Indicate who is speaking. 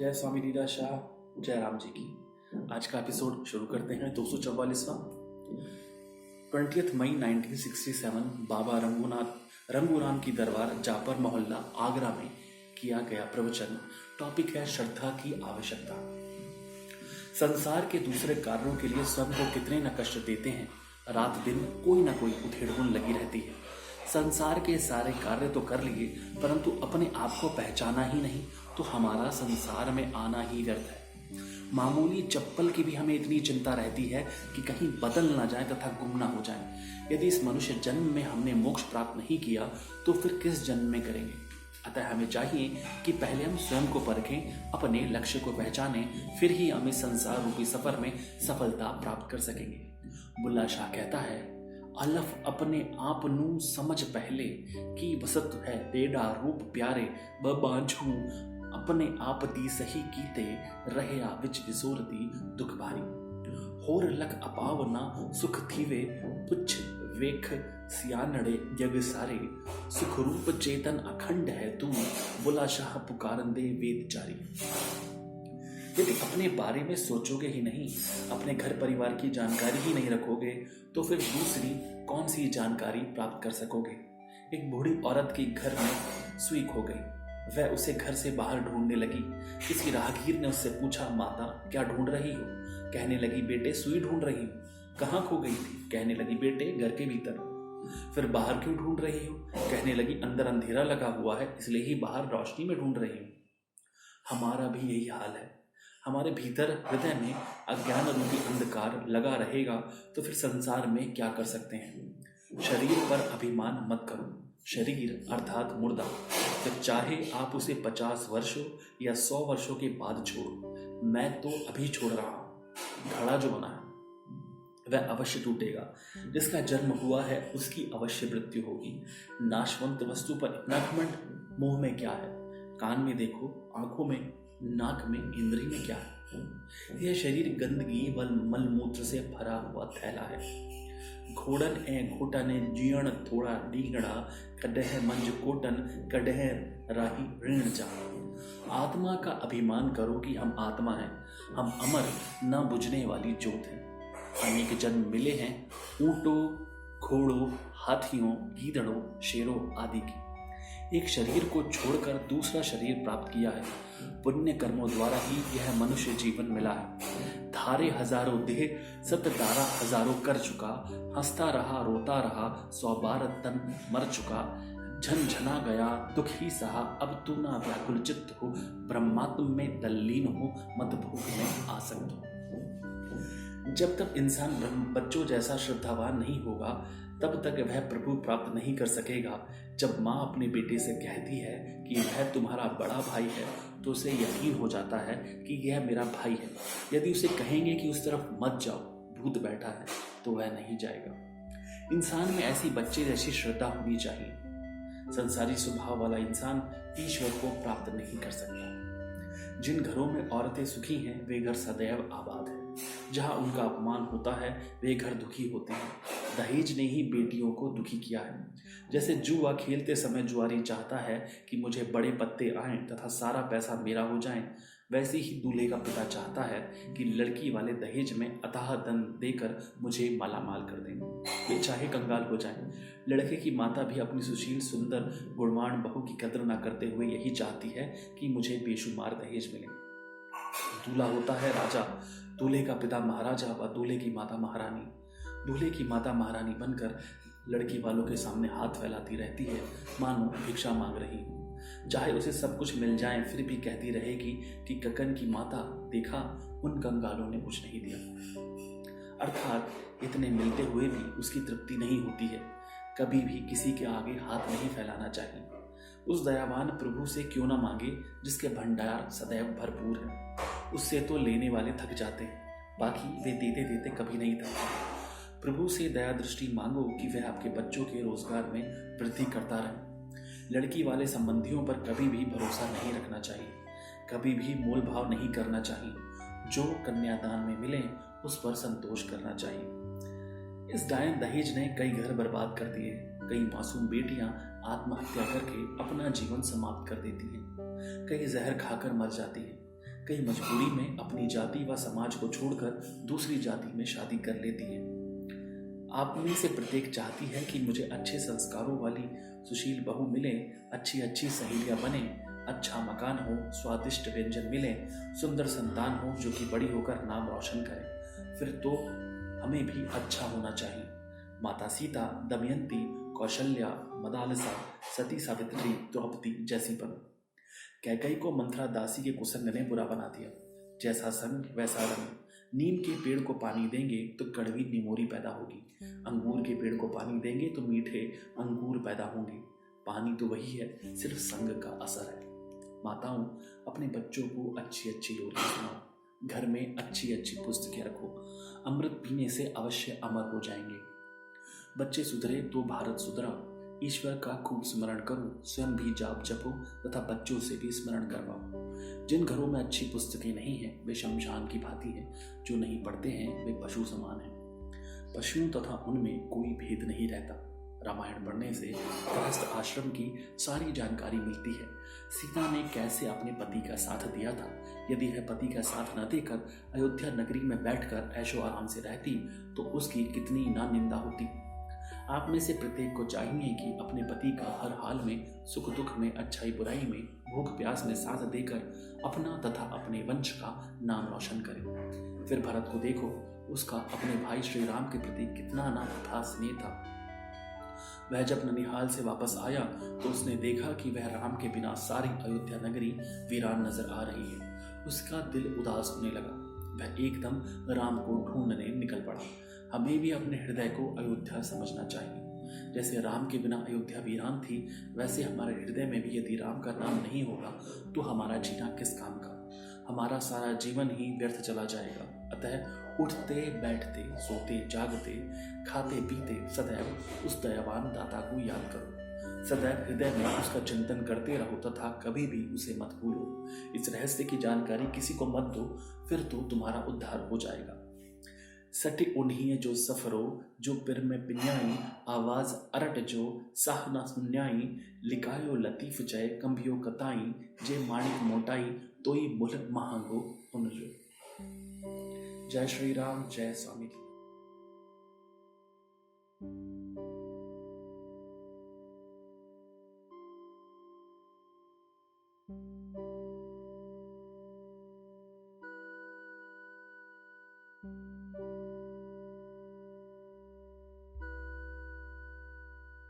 Speaker 1: जय स्वामी लीलाशाह, जय राम जी की। आज का एपिसोड शुरू करते हैं। 244वां 20 मई 1967 बाबा रंगूराम की दरबार जापर मोहल्ला आगरा में किया गया प्रवचन। टॉपिक है श्रद्धा की आवश्यकता। संसार के दूसरे कार्यों के लिए स्वयं को कितने न कष्ट देते हैं। रात दिन कोई ना कोई उधेड़बुन लगी रहती है। संसार के सारे कार्य तो कर लिए, परंतु अपने आप को पहचाना ही नहीं, तो हमारा संसार में आना ही व्यर्थ है। मामूली चप्पल की भी हमें इतनी चिंता रहती है कि कहीं बदल ना जाए तथा गुम ना हो जाए। यदि इस मनुष्य जन्म में हमने मोक्ष प्राप्त नहीं किया तो फिर किस जन्म में करेंगे। अतः हमें चाहिए कि पहले हम स्वयं को परखें, अपने लक्ष्य को पहचानें, फिर ही हम इस संसार रूपी सफर में सफलता प्राप्त कर सकेंगे। बुल्ला शाह कहता है, अलफ अपने आप नू समझ पहले कि वसत है तेरा रूप प्यारे, बांझू अपने आप दी सही कीते, रहया विच विसोर दी दुख भारी। होर लख अपावना सुख थीवे, पुछ वेख सियानड़े जग सारे, सुख रूप चेतन अखंड है तू, बुला शाह पुकारन दे वेद चारी। यदि अपने बारे में सोचोगे ही नहीं, अपने घर परिवार की जानकारी ही नहीं रखोगे, तो फिर दूसरी कौन सी जानकारी प्राप्त कर सकोगे। एक बूढ़ी औरत के घर में सुई खो गई। वह उसे घर से बाहर ढूंढने लगी। किसी राहगीर ने उससे पूछा, माता क्या ढूंढ रही हो? कहने लगी, बेटे सुई ढूंढ रही हूँ। कहाँ खो गई थी? कहने लगी, बेटे घर के भीतर। फिर बाहर क्यों ढूंढ रही हो? कहने लगी, अंदर अंधेरा लगा हुआ है, इसलिए ही बाहर रोशनी में ढूंढ रही हूँ। हमारा भी यही हाल है। हमारे भीतर हृदय में अज्ञान रूपी अंधकार लगा रहेगा तो फिर संसार में क्या कर सकते हैं। शरीर पर अभिमान मत करो। शरीर अर्थात मुर्दा, जब चाहे आप उसे 50 वर्षों या 100 वर्षों के बाद छोड़ो। मैं तो अभी छोड़ रहा हूं। घड़ा जो बना है वह अवश्य टूटेगा। जिसका जन्म हुआ है उसकी अवश्य मृत्यु होगी। नाशवंत वस्तु पर इतना घमंड। मुंह में क्या है? कान में देखो, आंखों में, नाक में, इंद्री में क्या है? यह शरीर गंदगी व मलमूत्र से भरा हुआ थैला है। घोड़न ए घोटन जीण थोड़ा डीगड़ा, कडह मंज कोटन कडह राही ऋण जा। आत्मा का अभिमान करो कि हम आत्मा हैं। हम अमर न बुझने वाली ज्योत हैं। अनेक जन्म मिले हैं ऊंटों, घोड़ों, हाथियों, गीदड़ों, शेरों आदि की। एक शरीर को छोड़कर दूसरा शरीर प्राप्त किया है। पुण्य कर्मों द्वारा ही यह मनुष्य जीवन मिला है। धारे हजारों देह, सत दारा हजारों कर चुका, हंसता रहा रोता रहा, 100 बार तन मर चुका। झनझना गया दुख ही सहा, अब तू ना व्याकुल चित्त हो, ब्रह्मात्म में तल्लीन हो, मत भोग में आसक्त हो। जब तक इंसान बच्चों जैसा श्रद्धावान नहीं होगा, तब तक वह प्रभु प्राप्त नहीं कर सकेगा। जब माँ अपने बेटे से कहती है कि वह तुम्हारा बड़ा भाई है, तो उसे यकीन हो जाता है कि यह मेरा भाई है। यदि उसे कहेंगे कि उस तरफ मत जाओ, भूत बैठा है, तो वह नहीं जाएगा। इंसान में ऐसी बच्चे जैसी श्रद्धा होनी चाहिए। संसारी स्वभाव वाला इंसान ईश्वर को प्राप्त नहीं कर सकता। जिन घरों में औरतें सुखी हैं वे घर सदैव आबाद हैं। जहाँ उनका अपमान होता है वे घर दुखी होते हैं। दहेज ने ही बेटियों को दुखी किया है। जैसे जुआ खेलते समय जुआरी चाहता है कि मुझे बड़े पत्ते आएं तथा सारा पैसा मेरा हो जाए, वैसे ही दूल्हे का पिता चाहता है कि लड़की वाले दहेज में अथाह धन देकर मुझे मालामाल कर दें, वे चाहे कंगाल हो जाएं। लड़के की माता भी अपनी सुशील सुंदर गुणवान बहू की कद्र न करते हुए यही चाहती है कि मुझे बेशुमार दहेज मिले। दूल्हा होता है राजा, दूल्हे का पिता महाराजा व दूल्हे की माता महारानी। दूल्हे की माता महारानी बनकर लड़की वालों के सामने हाथ फैलाती रहती है, मानो भिक्षा मांग रही हूँ। चाहे उसे सब कुछ मिल जाए, फिर भी कहती रहेगी कि ककन की माता, देखा उन कंगालों ने कुछ नहीं दिया। अर्थात इतने मिलते हुए भी उसकी तृप्ति नहीं होती है। कभी भी किसी के आगे हाथ नहीं फैलाना चाहिए। उस दयावान प्रभु से क्यों ना मांगे जिसके भंडार सदैव भरपूर है। उससे तो लेने वाले थक जाते हैं, बाकी वे देते देते कभी नहीं थकते। प्रभु से दया दृष्टि मांगो कि वह आपके बच्चों के रोजगार में वृद्धि करता रहे। लड़की वाले संबंधियों पर कभी भी भरोसा नहीं रखना चाहिए। कभी भी मोल भाव नहीं करना चाहिए। जो कन्यादान में मिले उस पर संतोष करना चाहिए। इस डायन दहेज ने कई घर बर्बाद कर दिए। कई मासूम बेटियां आत्महत्या करके अपना जीवन समाप्त कर देती हैं। कई जहर खाकर मर जाती हैं। कई मजबूरी में अपनी जाति व समाज को छोड़कर दूसरी जाति में शादी कर लेती हैं। आप में से प्रत्येक चाहती है कि मुझे अच्छे संस्कारों वाली सुशील बहू मिले, अच्छी अच्छी सहेलियां बने, अच्छा मकान हो, स्वादिष्ट व्यंजन मिले, सुंदर संतान हो जो कि बड़ी होकर नाम रोशन करे। फिर तो हमें भी अच्छा होना चाहिए। माता सीता, दमयंती, कौशल्या, मदालसा, सती सावित्री, द्रौपदी जैसी बनो। कैकई को मंथरा दासी के कुसंग ने बुरा बना दिया। जैसा संग वैसा रंग। नीम के पेड़ को पानी देंगे तो कड़वी निमोरी पैदा होगी, अंगूर के पेड़ को पानी देंगे तो मीठे अंगूर पैदा होंगे। पानी तो वही है, सिर्फ संग का असर है। माताओं, अपने बच्चों को अच्छी अच्छी लोरियां सुनाओ, घर में अच्छी अच्छी पुस्तकें रखो, अमृत पीने से अवश्य अमर हो जाएंगे। बच्चे सुधरे तो भारत सुधरा। ईश्वर का खूब स्मरण करो, स्वयं भी जाप जपो तथा बच्चों से भी स्मरण करवाओ। जिन घरों में अच्छी पुस्तकें नहीं हैं वे शमशान की भांति हैं, जो नहीं पढ़ते हैं वे पशु समान हैं। पशुओं तथा उनमें कोई भेद नहीं रहता। रामायण पढ़ने से गृहस्थ आश्रम की सारी जानकारी मिलती है। सीता ने कैसे अपने पति का साथ दिया था। यदि वह पति का साथ न देकर अयोध्या नगरी में बैठकर ऐशो आराम से रहती तो उसकी कितनी ना निंदा होती। आप में से प्रत्येक को चाहिए कि अपने पति का हर हाल में, सुख दुख में, अच्छाई बुराई में, भूख प्यास में साथ देकर अपना तथा अपने वंश का नाम रोशन करें। फिर भरत को देखो, उसका अपने भाई श्री राम के प्रति कितना ना था स्नेह था। वह जब ननिहाल से वापस आया तो उसने देखा कि वह राम के बिना सारी अयोध्या नगरी वीरान नजर आ रही है। उसका दिल उदास होने लगा। वह एकदम राम को ढूंढने निकल पड़ा। हमें भी अपने हृदय को अयोध्या समझना चाहिए। जैसे राम के बिना अयोध्या वीरान थी, वैसे हमारे हृदय में भी यदि राम का नाम नहीं होगा तो हमारा जीना किस काम का। हमारा सारा जीवन ही व्यर्थ चला जाएगा। अतः उठते बैठते, सोते जागते, खाते पीते सदैव उस दयावान दाता को याद करो। सदैव हृदय में उसका चिंतन करते रहो तथा कभी भी उसे मत भूलो। इस रहस्य की जानकारी किसी को मत दो, फिर तो तुम्हारा उद्धार हो जाएगा। सटे उन्हीं जो सफरो, जो पिर में पिन्याई, आवाज अरट जो साह न सुन्याई, लिकायो लतीफ जय कंभियो कताई, जे माणिक मोटाई तोई मुल महांगो उनजो। जय श्री राम, जय स्वामी जी।